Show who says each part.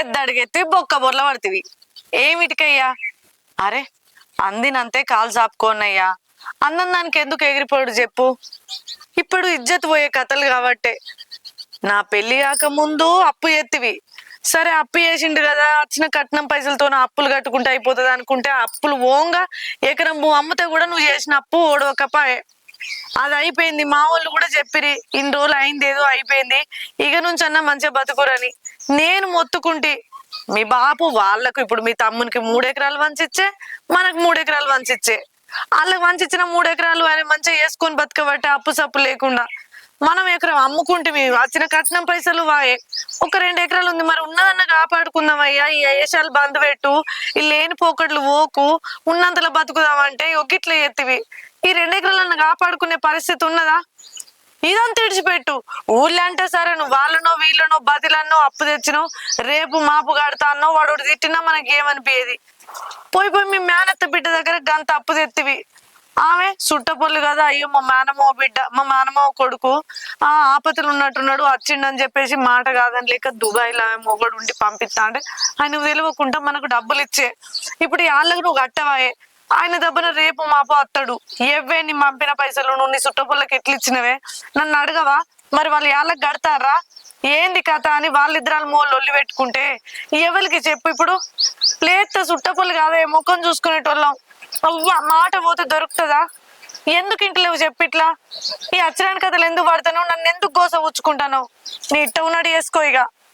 Speaker 1: పెద్ద అడిగెత్తి బొక్క బొర్ల పడుతుంది. ఏమిటికయ్యా? అరే అందినంతే కాలు చాపుకోనయ్యా. అన్నం దానికి ఎందుకు ఎగిరిపోడు చెప్పు. ఇప్పుడు ఇజ్జత్ పోయే కథలు కాబట్టే. నా పెళ్లి కాక ముందు అప్పు ఎత్తివి, సరే అప్పు చేసిండు కదా, వచ్చిన కట్నం పైసలతో అప్పులు కట్టుకుంటే అయిపోతుంది అనుకుంటే అప్పులు ఓంగా ఎకరం భూ అమ్మితే కూడా నువ్వు చేసిన అప్పు ఓడవకపాయే. అది అయిపోయింది. మా వాళ్ళు కూడా చెప్పిరి, ఇన్ని రోజులు అయింది ఏదో అయిపోయింది, ఇక నుంచి అన్నా మంచిగా బతుకురని. నేను మొత్తుకుంటే మీ బాపు వాళ్ళకు ఇప్పుడు మీ తమ్మునికి 3 ఎకరాలు వంచిచ్చే, మనకు 3 ఎకరాలు వంచిచ్చే. వాళ్ళకి వంచిన 3 ఎకరాలు ఆయన మంచిగా వేసుకొని బతకబట్టే అప్పు సప్పు లేకుండా. మనం ఎకరం అమ్ముకుంటే వచ్చిన కట్నం పైసలు వాయే. ఒక 2 ఎకరాలు ఉంది, మరి ఉన్నదన్న కాపాడుకుందాం అయ్యా. ఈ ఏషాలు బంద్ పెట్టు, ఈ లేని పోకట్లు ఓకు, ఉన్నంతలో బతుకుదామంటే ఒగిట్లా ఎత్తివి. ఈ 2 ఎకరాలన్న కాపాడుకునే పరిస్థితి ఉన్నదా? ఇదంతా విడిచిపెట్టు. ఊళ్ళో అంటే సరే, నువ్వు వాళ్ళనో వీళ్ళనో బతిలన్నో అప్పు తెచ్చినావు, రేపు మాపు కడతా అన్నావు, వాడు తిట్టినా మనకి ఏమనిపించేది. పోయి మీ మేనత్త బిడ్డ దగ్గర గంత అప్పు తెత్తివి. ఆమె సుట్టపొల్లు కదా, అయ్యో మా మేనమావ బిడ్డ, మా మేనమావ కొడుకు ఆపతులు ఉన్నట్టున్నాడు వచ్చిండని చెప్పేసి మాట కాదని లేక దుబాయ్లో ఆమె మొగడు ఉండి పంపిస్తా అంటే ఆయన తెలియకుండా మనకు డబ్బులు ఇచ్చే. ఇప్పుడు వాళ్ళకు నువ్వు కట్టవాయే, ఆయన దెబ్బన రేపు మాపో అత్తడు. ఎవ్వే నీ పంపిన పైసలు నువ్వు నీ సుట్టపొల్లకి ఎట్లు ఇచ్చినవే నన్ను అడగవా? మరి వాళ్ళు వాళ్ళకి కడతారా ఏంది కథ అని వాళ్ళిద్దరాలు లొల్లి పెట్టుకుంటే ఎవరికి చెప్పు. ఇప్పుడు లేత సుట్టపొల్లు కాదే, ముఖం చూసుకునేటోళ్ళం. అవ్వా మాట పోతే దొరుకుతుందా? ఎందుకు ఇంట్లేవు చెప్పిట్లా? ఈ అచ్చరాని కథలు ఎందుకు పడతాను? నన్ను ఎందుకు గోస ఉచ్చుకుంటాను? నీ ఇట్ట ఉన్నాడు చేసుకో ఇక.